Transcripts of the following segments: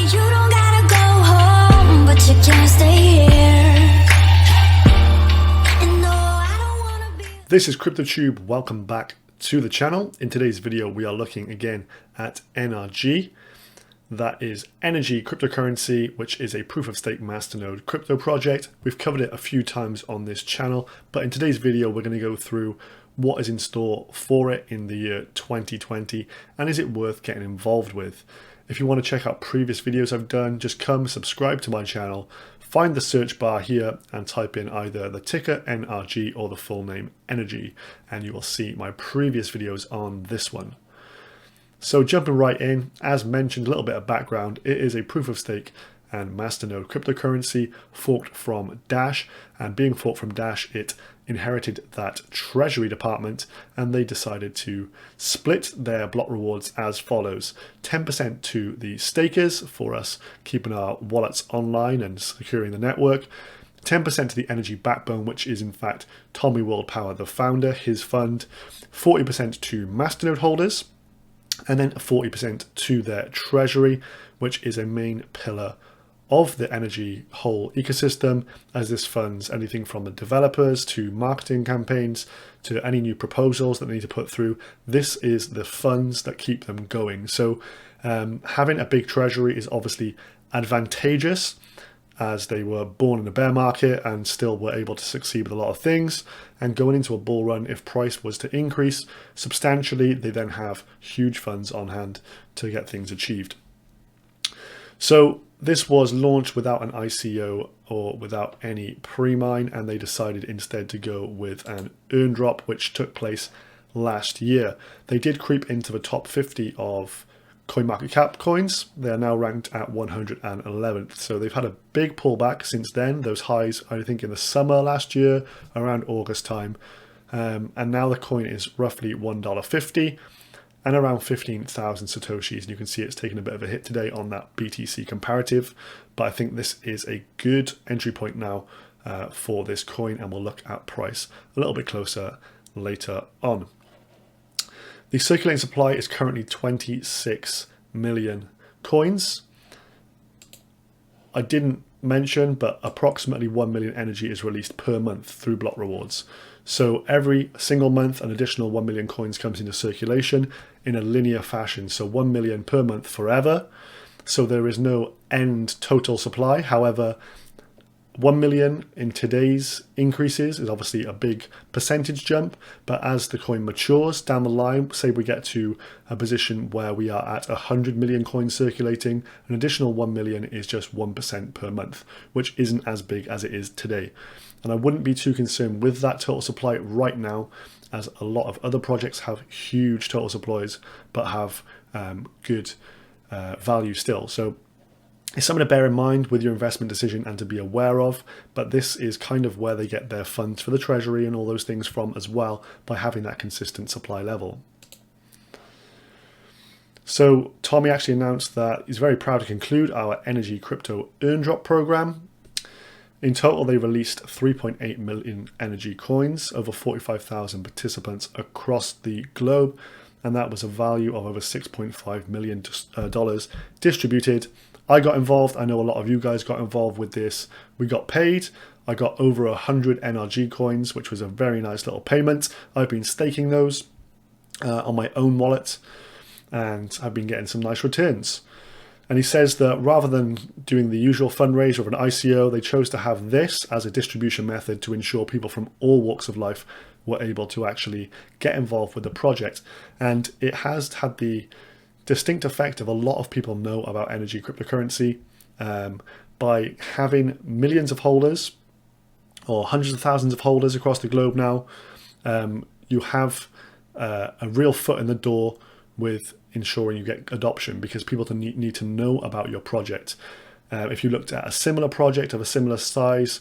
You don't gotta go home, but you can't stay here. And no, I don't wanna be. This is CryptoTube. Welcome back to the channel. In today's video, we are looking again at NRG. That is Energy Cryptocurrency, which is a proof of stake masternode crypto project. We've covered it a few times on this channel, but in today's video, we're going to go through what is in store for it in the year 2020 and is it worth getting involved with. If you want to check out previous videos I've done, just come subscribe to my channel, find the search bar here and type in either the ticker NRG or the full name Energy, and you will see my previous videos on this one. So jumping right in, as mentioned, a little bit of background. It is a proof of stake and masternode cryptocurrency forked from Dash, and being forked from Dash, it inherited that treasury department and they decided to split their block rewards as follows: 10% to the stakers for us keeping our wallets online and securing the network, 10% to the energy backbone, which is in fact Tommy Worldpower, the founder, his fund, 40% to masternode holders, and then 40% to their treasury, which is a main pillar of the energy whole ecosystem, as this funds anything from the developers to marketing campaigns to any new proposals that they need to put through. This is the funds that keep them going. So having a big treasury is obviously advantageous, as they were born in a bear market and still were able to succeed with a lot of things. And going into a bull run, if price was to increase substantially, they then have huge funds on hand to get things achieved. So this was launched without an ICO or without any pre-mine, and they decided instead to go with an earn drop, which took place last year. They did creep into the top 50 of CoinMarketCap coins. They are now ranked at 111th. So they've had a big pullback since then. Those highs, I think, in the summer last year, around August time. And now the coin is roughly $1.50 and around 15,000 Satoshis. And you can see it's taken a bit of a hit today on that BTC comparative. But I think this is a good entry point now for this coin. And we'll look at price a little bit closer later on. The circulating supply is currently 26 million coins. I didn't mention, but approximately 1 million energy is released per month through block rewards. So every single month, an additional 1 million coins comes into circulation in a linear fashion. So 1 million per month forever. So there is no end total supply. However, 1 million in today's increases is obviously a big percentage jump, but as the coin matures down the line, say we get to a position where we are at 100 million coins circulating, an additional 1 million is just 1% per month, which isn't as big as it is today. And I wouldn't be too concerned with that total supply right now, as a lot of other projects have huge total supplies, but have good value still. So it's something to bear in mind with your investment decision and to be aware of, but this is kind of where they get their funds for the treasury and all those things from as well, by having that consistent supply level. So Tommy actually announced that he's very proud to conclude our Energy Crypto earn drop program. In total, they released 3.8 million energy coins, over 45,000 participants across the globe, and that was a value of over $6.5 million distributed. I got involved. I know a lot of you guys got involved with this. We got paid. I got over 100 NRG coins, which was a very nice little payment. I've been staking those on my own wallet, and I've been getting some nice returns. And he says that rather than doing the usual fundraiser of an ICO, they chose to have this as a distribution method to ensure people from all walks of life were able to actually get involved with the project. And it has had the distinct effect of a lot of people know about Energy Cryptocurrency by having millions of holders or hundreds of thousands of holders across the globe now. You have a real foot in the door with ensuring you get adoption, because people need to know about your project. If you looked at a similar project of a similar size,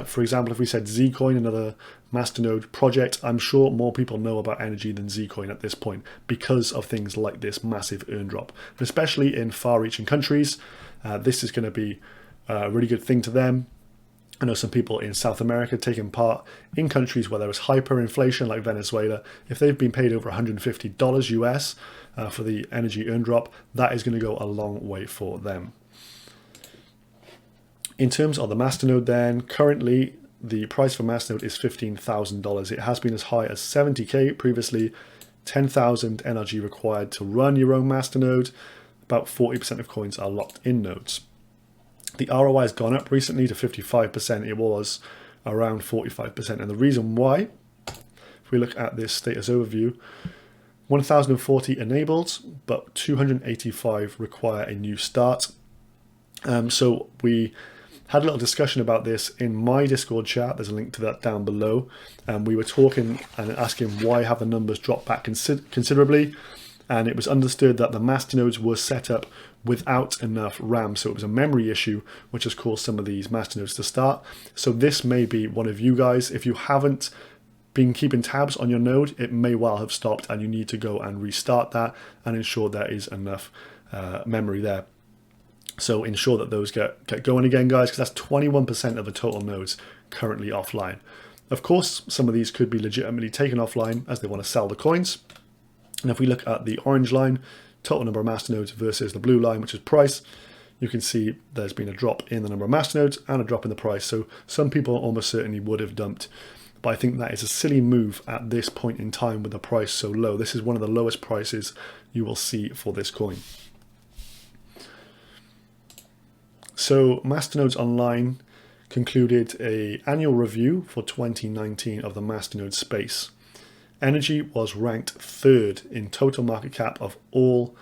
for example, if we said Zcoin, another masternode project, I'm sure more people know about Energy than Zcoin at this point because of things like this massive earn drop. And especially in far-reaching countries, this is going to be a really good thing to them. I know some people in South America taking part in countries where there is hyperinflation like Venezuela. If they've been paid over $150 US for the energy earn drop, that is going to go a long way for them. In terms of the Masternode then, currently the price for Masternode is $15,000. It has been as high as 70k previously, 10,000 Energi required to run your own Masternode. About 40% of coins are locked in nodes. The ROI has gone up recently to 55%. It was around 45%. And the reason why, if we look at this status overview, 1,040 enabled, but 285 require a new start. So we had a little discussion about this in my Discord chat. There's a link to that down below. We were talking and asking why have the numbers dropped back considerably. And it was understood that the Masternodes were set up without enough RAM. So it was a memory issue, which has caused some of these Masternodes to start. So this may be one of you guys. If you haven't been keeping tabs on your node, it may well have stopped and you need to go and restart that and ensure there is enough memory there. So ensure that those get going again, guys, because that's 21% of the total nodes currently offline. Of course, some of these could be legitimately taken offline as they want to sell the coins. And if we look at the orange line, total number of Masternodes versus the blue line, which is price, you can see there's been a drop in the number of Masternodes and a drop in the price. So some people almost certainly would have dumped. But I think that is a silly move at this point in time with the price so low. This is one of the lowest prices you will see for this coin. So Masternodes Online concluded an annual review for 2019 of the Masternode space. Energi was ranked 3rd in total market cap of all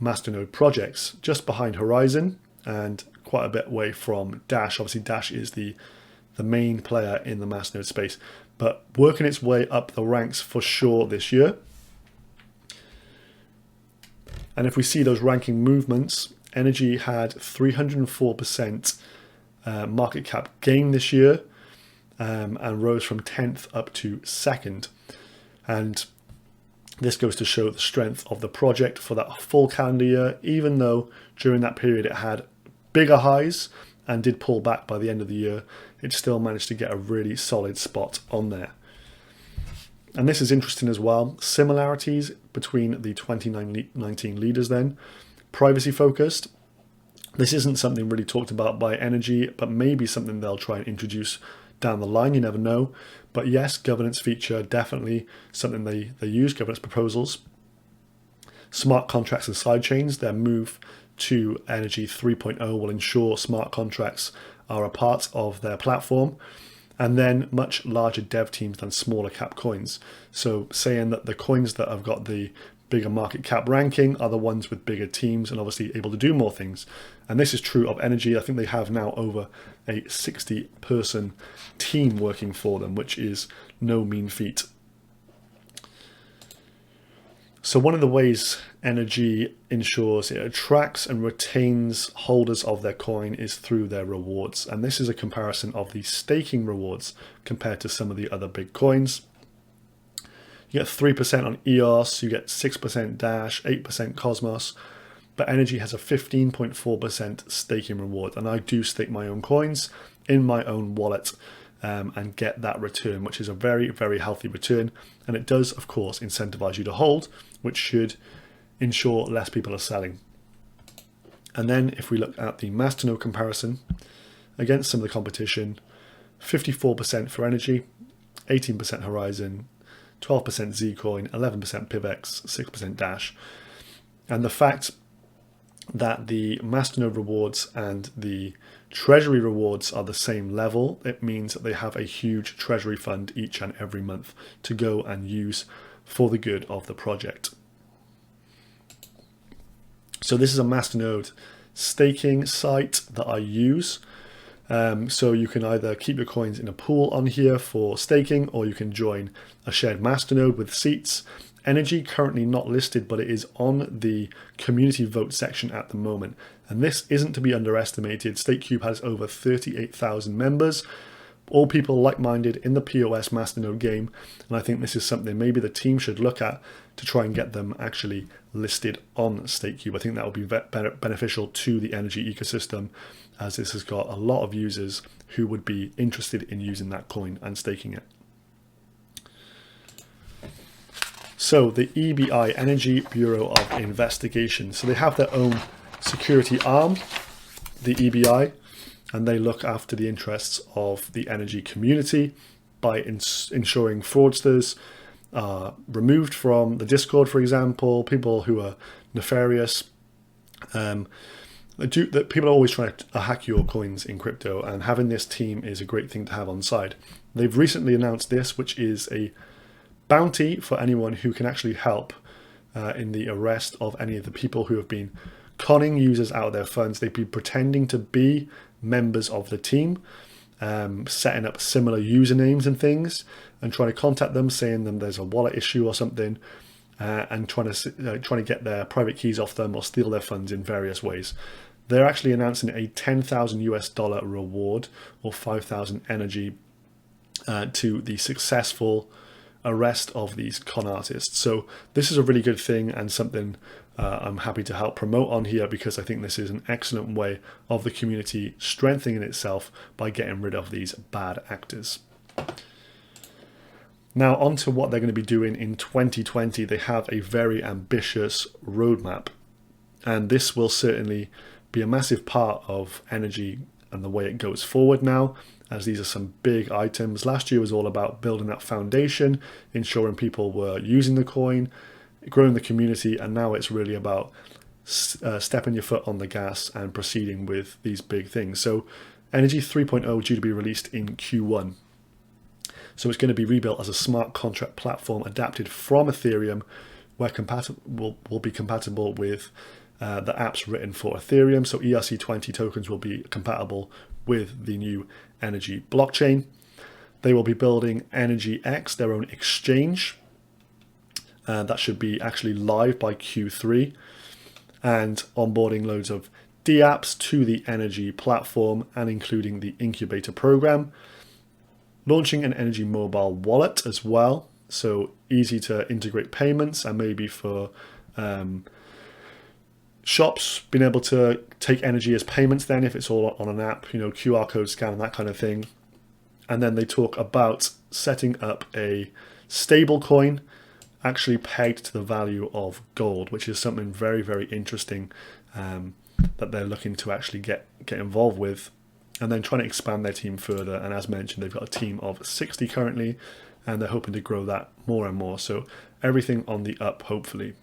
Masternode projects, just behind Horizon and quite a bit away from Dash. Obviously Dash is the main player in the Masternode space, but working its way up the ranks for sure this year. And if we see those ranking movements, Energi had 304% market cap gain this year and rose from 10th up to 2nd. And this goes to show the strength of the project for that full calendar year, even though during that period it had bigger highs and did pull back by the end of the year, it still managed to get a really solid spot on there. And this is interesting as well. Similarities between the 2019 leaders then. Privacy focused. This isn't something really talked about by Energi, but maybe something they'll try and introduce down the line, you never know. But yes, governance feature, definitely something they use, governance proposals. Smart contracts and sidechains, their move to Energi 3.0 will ensure smart contracts are a part of their platform. And then much larger dev teams than smaller cap coins. So saying that the coins that have got the bigger market cap ranking are the ones with bigger teams and obviously able to do more things. And this is true of Energi. I think they have now over a 60-person team working for them, which is no mean feat. So one of the ways Energi ensures it attracts and retains holders of their coin is through their rewards. And this is a comparison of the staking rewards compared to some of the other big coins. You get 3% on EOS, you get 6% Dash, 8% Cosmos, but Energi has a 15.4% staking reward. And I do stake my own coins in my own wallet and get that return, which is a very, very healthy return. And it does, of course, incentivize you to hold, which should ensure less people are selling. And then if we look at the Masternode comparison against some of the competition, 54% for Energi, 18% Horizon, 12% Zcoin, 11% PivX, 6% Dash. And the fact that the Masternode rewards and the treasury rewards are the same level, it means that they have a huge treasury fund each and every month to go and use for the good of the project. So this is a Masternode staking site that I use. So you can either keep your coins in a pool on here for staking, or you can join a shared Masternode with seats. Energi currently not listed, but it is on the community vote section at the moment. And this isn't to be underestimated. StateCube has over 38,000 members, all people like-minded in the POS Masternode game. And I think this is something maybe the team should look at to try and get them actually listed on StateCube. I think that will be beneficial to the Energi ecosystem, as this has got a lot of users who would be interested in using that coin and staking it. So the EBI, Energy Bureau of Investigation. So they have their own security arm, the EBI, and they look after the interests of the energy community by ensuring fraudsters are removed from the Discord, for example, people who are nefarious. That people are always trying to hack your coins in crypto, and having this team is a great thing to have on side. They've recently announced this, which is a bounty for anyone who can actually help in the arrest of any of the people who have been conning users out of their funds. They've been pretending to be members of the team, setting up similar usernames and things, and trying to contact them, saying them there's a wallet issue or something, and trying to get their private keys off them or steal their funds in various ways. They're actually announcing a $10,000 reward, or 5,000 energy, to the successful arrest of these con artists. So this is a really good thing, and something I'm happy to help promote on here, because I think this is an excellent way of the community strengthening itself by getting rid of these bad actors. Now on to what they're going to be doing in 2020. They have a very ambitious roadmap, and this will certainly be a massive part of Energy and the way it goes forward now, as these are some big items. Last year was all about building that foundation, ensuring people were using the coin, growing the community, and now it's really about stepping your foot on the gas and proceeding with these big things. So Energy 3.0 due to be released in Q1. So it's going to be rebuilt as a smart contract platform adapted from Ethereum, where will be compatible with the apps written for Ethereum. So ERC20 tokens will be compatible with the new Energy blockchain. They will be building Energy X, their own exchange. That should be actually live by Q3, and onboarding loads of dApps to the Energy platform, and including the incubator program. Launching an Energy mobile wallet as well, so easy to integrate payments, and maybe for shops being able to take Energy as payments then, if it's all on an app, QR code scan and that kind of thing. And then they talk about setting up a stable coin actually pegged to the value of gold, which is something very, very interesting that they're looking to actually get involved with, and then trying to expand their team further. And as mentioned, they've got a team of 60 currently, and they're hoping to grow that more and more. So everything on the up, hopefully.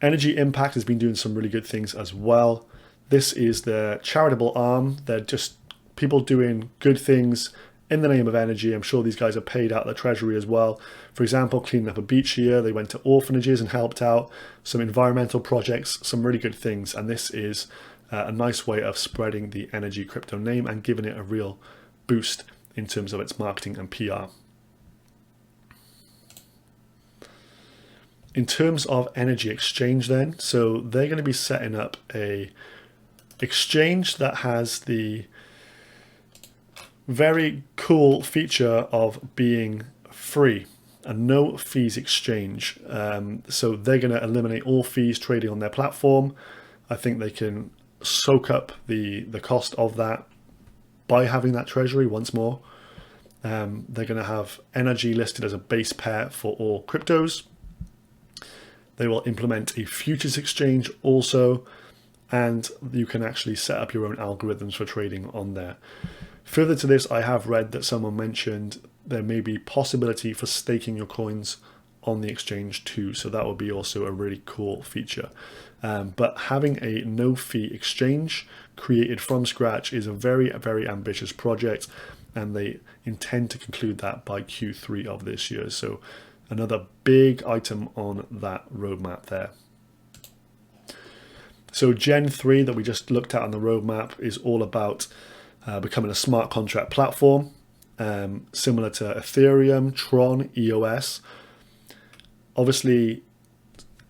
Energy Impact has been doing some really good things as well. This is their charitable arm. They're just people doing good things in the name of energy. I'm sure these guys are paid out of the treasury as well. For example, cleaning up a beach here. They went to orphanages and helped out. Some environmental projects, some really good things. And this is a nice way of spreading the Energy Crypto name and giving it a real boost in terms of its marketing and PR. In terms of Energy Exchange then, so they're going to be setting up a exchange that has the very cool feature of being free, a no fees exchange. So they're going to eliminate all fees trading on their platform. I think they can soak up the cost of that by having that treasury once more. They're going to have Energy listed as a base pair for all cryptos. They will implement a futures exchange also, and you can actually set up your own algorithms for trading on there. Further to this, I have read that someone mentioned there may be possibility for staking your coins on the exchange too, so that would be also a really cool feature. But having a no-fee exchange created from scratch is a very, very ambitious project, and they intend to conclude that by Q3 of this year. So another big item on that roadmap there. So Gen 3 that we just looked at on the roadmap is all about becoming a smart contract platform, similar to Ethereum, Tron, EOS. Obviously,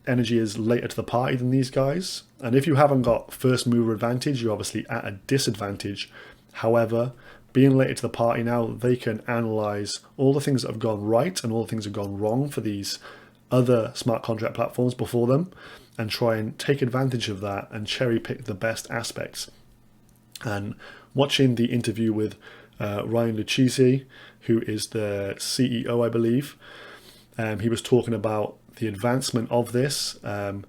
Energy is later to the party than these guys, and if you haven't got first mover advantage, you're obviously at a disadvantage. However, being later to the party now, they can analyze all the things that have gone right and all the things that have gone wrong for these other smart contract platforms before them, and try and take advantage of that and cherry pick the best aspects. And watching the interview with Ryan Lucchese, who is the CEO, I believe, he was talking about the advancement of this, and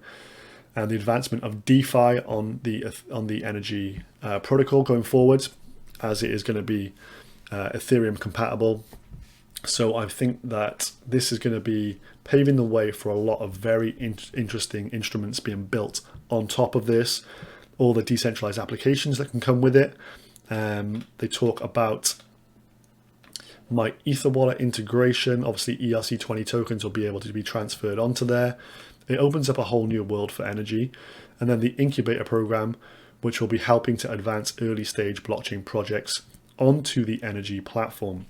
and the advancement of DeFi on the Energi protocol going forward, as it is going to be Ethereum compatible. So I think that this is going to be paving the way for a lot of very interesting instruments being built on top of this, all the decentralized applications that can come with it. They talk about my Ether wallet integration. Obviously ERC20 tokens will be able to be transferred onto there. It opens up a whole new world for Energi. And then the incubator program, which will be helping to advance early stage blockchain projects onto the Energi platform.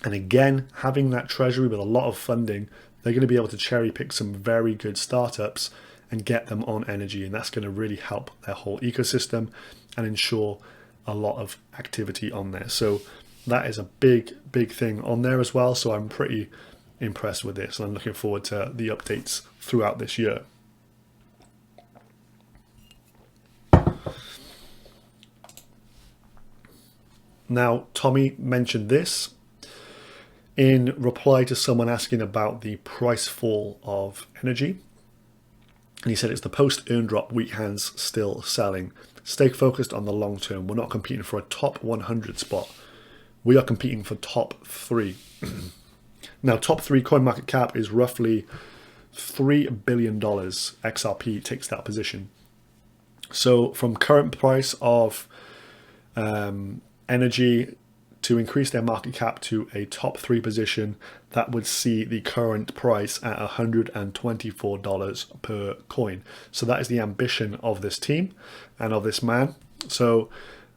And again, having that treasury with a lot of funding, they're going to be able to cherry pick some very good startups and get them on Energi. And that's going to really help their whole ecosystem and ensure a lot of activity on there. So that is a big thing on there as well. So I'm pretty impressed with this, and I'm looking forward to the updates throughout this year. Now, Tommy mentioned this in reply to someone asking about the price fall of Energi. And he said it's the post-earn drop weak hands still selling. Stay focused on the long term. We're not competing for a top 100 spot. We are competing for top 3. Now, top 3 coin market cap is roughly $3 billion. XRP takes that position. So from current price of Energi, to increase their market cap to a top 3 position, that would see the current price at $124 per coin. So that is the ambition of this team and of this man. So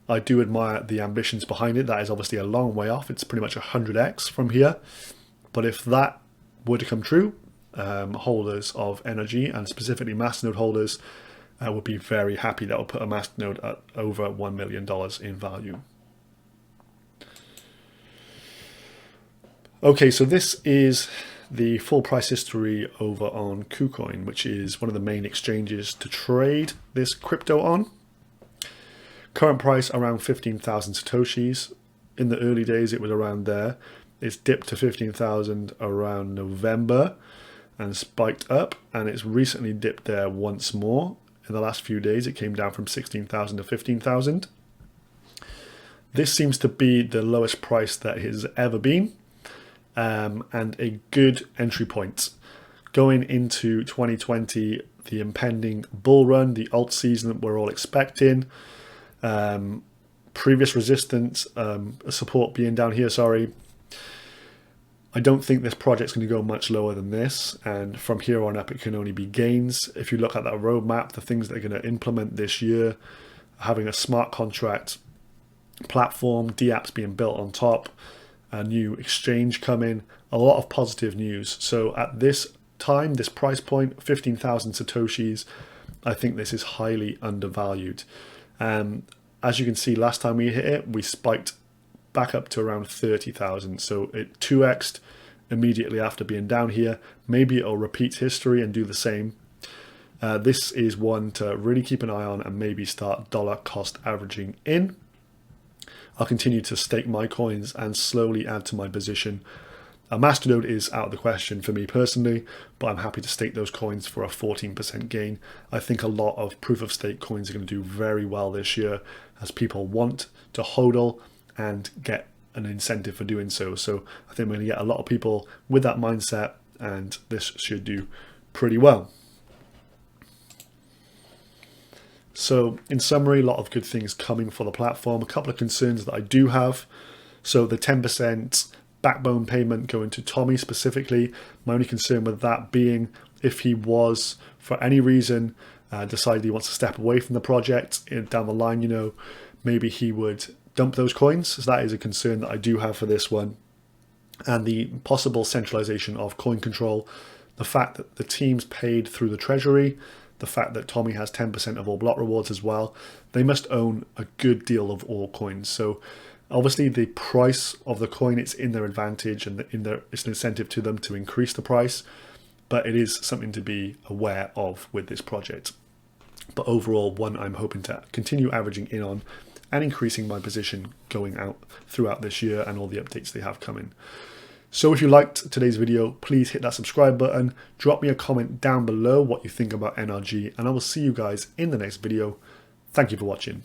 I do admire the ambitions behind it. That is obviously a long way off. It's pretty much 100x from here. But if that were to come true, holders of Energi, and specifically Masternode holders, would be very happy. That would put a Masternode at over $1 million in value. Okay, so this is the full price history over on KuCoin, which is one of the main exchanges to trade this crypto on. Current price around 15,000 Satoshis. In the early days, it was around there. It's dipped to 15,000 around November and spiked up, and it's recently dipped there once more. In the last few days, it came down from 16,000 to 15,000. This seems to be the lowest price that it has ever been. And a good entry point. Going into 2020, the impending bull run, the alt season that we're all expecting, previous resistance, support being down here, sorry. I don't think this project's going to go much lower than this, and from here on up it can only be gains. If you look at that roadmap, the things they're going to implement this year, having a smart contract platform, dApps being built on top, a new exchange coming, a lot of positive news. So at this time, this price point, 15,000 Satoshis, I think this is highly undervalued. As you can see, last time we hit it, we spiked back up to around 30,000. So it 2x'd immediately after being down here. Maybe it'll repeat history and do the same. This is one to really keep an eye on and maybe start dollar cost averaging in. I'll continue to stake my coins and slowly add to my position. A Masternode is out of the question for me personally, but I'm happy to stake those coins for a 14% gain. I think a lot of proof of stake coins are going to do very well this year as people want to hodl and get an incentive for doing so. So I think we're going to get a lot of people with that mindset, and this should do pretty well. So in summary, a lot of good things coming for the platform. A couple of concerns that I do have. So the 10% backbone payment going to Tommy specifically. My only concern with that being if he was, for any reason, decided he wants to step away from the project down the line, you know, maybe he would dump those coins. So that is a concern that I do have for this one. And the possible centralization of coin control, the fact that the team's paid through the treasury, the fact that Tommy has 10% of all block rewards as well, they must own a good deal of all coins. So obviously the price of the coin, it's in their advantage and it's an incentive to them to increase the price, but it is something to be aware of with this project. But overall, one I'm hoping to continue averaging in on and increasing my position going out throughout this year and all the updates they have coming. So if you liked today's video, please hit that subscribe button, drop me a comment down below what you think about NRG, and I will see you guys in the next video. Thank you for watching.